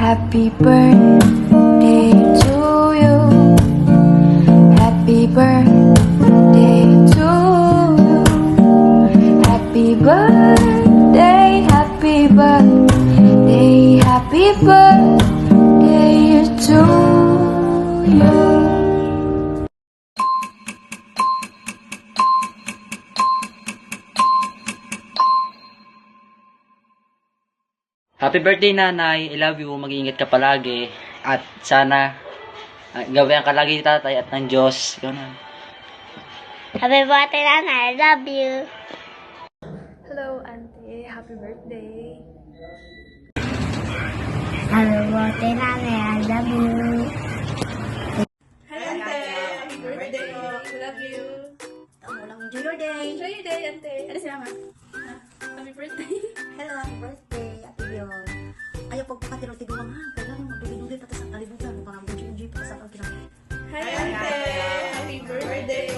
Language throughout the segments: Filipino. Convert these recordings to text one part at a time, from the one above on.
Happy birthday to you. Happy birthday to you. Happy birthday, happy birthday, happy birthday to you. Happy birthday, nanay. I love you. Mag-iingat ka palagi. At sana, gawain ka lagi ni tatay at ng Diyos. Yun na. Happy birthday, Nana. I love you. Hello, Auntie. Happy birthday. Happy birthday, Nana. I love you. Hi, Ante. Happy birthday. We love you. Enjoy your day. Enjoy your day, Ante. Ano si Mama? Happy birthday. Hello, happy birthday, Ate Bion. Ayaw pagpakatiro-tiguang ha. Kailangan magdugay-dugay pati sa kalibutan. Parang enjoy pati sa pagkinang. Hi, Ante. Happy birthday.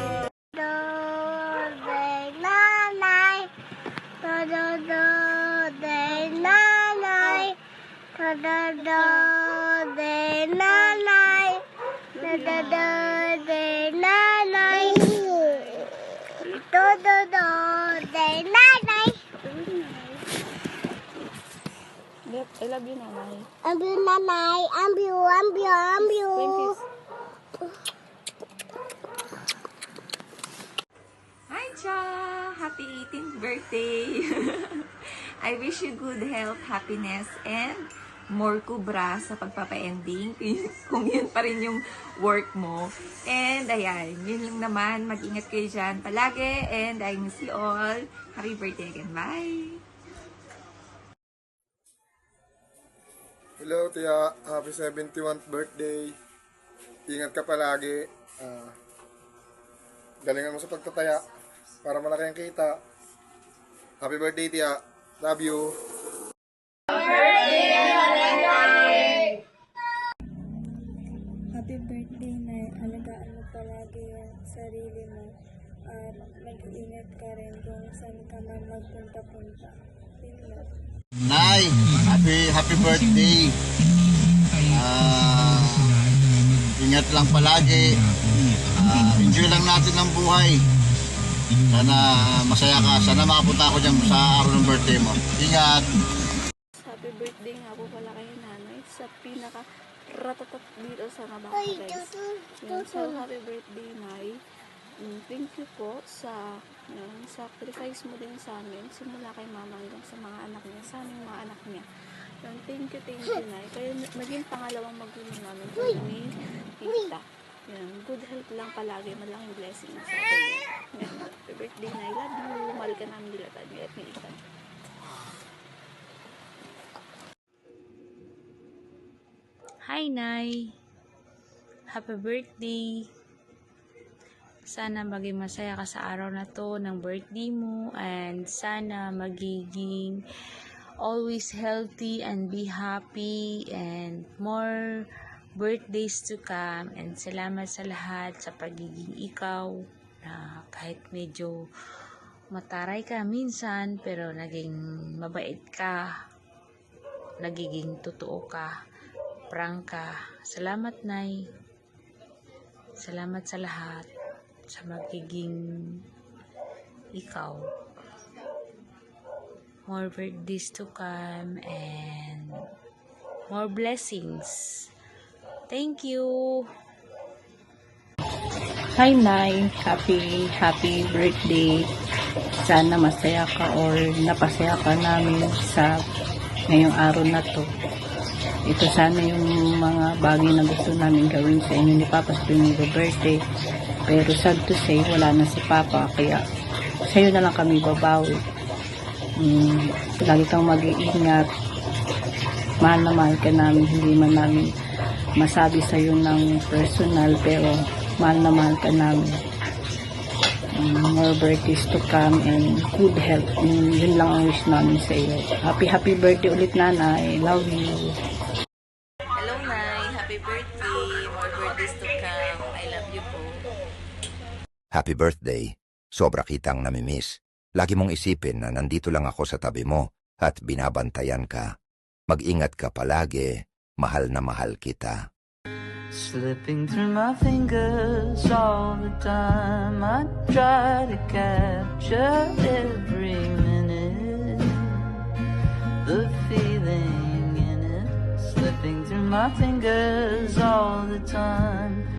Birthday, Nanay. Birthday, Nanay. Birthday, Nanay. Birthday, Nanay. Birthday, Nanay. I love you, Nanay. Love you, Nanay. Love you, love you, love you. Hi, Cha! Happy 18th birthday! I wish you good health, happiness, and more kubra sa pagpapa-ending kung yun pa rin yung work mo. And ayan, yun lang naman. Mag-ingat kayo dyan palagi. And I miss you all. Happy birthday again. Bye! Hello, Tia. Happy 71st birthday. Ingat ka palagi. Galingan mo sa pagtataya para malaki ang kita. Happy birthday, Tia. Love you. Happy birthday, Nay. Alagaan mo palagi yung sarili mo. At mag-iingat ka rin kung saan ka man magpunta-punta. Yun lang. Nay, happy birthday. Ingat lang palagi. Enjoy lang natin ang buhay. Sana masaya ka. Sana makapunta ako dyan sa araw ng birthday mo. Ingat. Happy birthday nga po pala kay Nanay sa pinaka-ratatat dito sa Nabaka, guys. Yun, so, happy birthday, Nay. Thank you po sa sacrifice mo din sa amin, simula kay Mama hanggang sa mga anak niya, sa aming mga anak niya. Yun, thank you, Nay. Kaya naging pangalawang magulang namin po ni Tita. Yan, good health lang palagi, malaking blessing sa atin. Yan, happy birthday, Nay. Love you. Mahal ka namin dilatan at ni Ethan. Hi, Nay. Happy birthday. Sana maging masaya ka sa araw na to ng birthday mo, and sana magiging always healthy and be happy and more birthdays to come. And salamat sa lahat sa pagiging ikaw, na kahit medyo mataray ka minsan pero naging mabait ka, nagiging totoo ka, prangka ka. Salamat, Nay. Salamat sa lahat, sa magiging ikaw. More birthdays to come and more blessings. Thank you. Hi, Nay. Happy birthday. Sana masaya ka or napasaya ka namin sa ngayong araw na to. Ito sana yung mga bagay na gusto namin gawin sa inyo ni Papa sa tuwing birthday. Pero sad to say, wala na si Papa. Kaya sa'yo na lang kami babawi. Lagi kang mag-iingat. Mahal na mahal ka namin. Hindi man namin masabi sa'yo ng personal, pero mahal na mahal ka namin. More birthdays to come and good health. Yun lang ang wish namin sa iyo. Happy birthday ulit, Nanay. I love you. Hello, Nay. Happy birthday. More birthdays to come. I love you po. Happy birthday. Sobra kitang namimiss. Lagi mong isipin na nandito lang ako sa tabi mo at binabantayan ka. Mag-ingat ka palagi. mahal na mahal kita. Slipping through my fingers all the time. I try to capture every minute, the feeling in it. Slipping through my fingers all the time.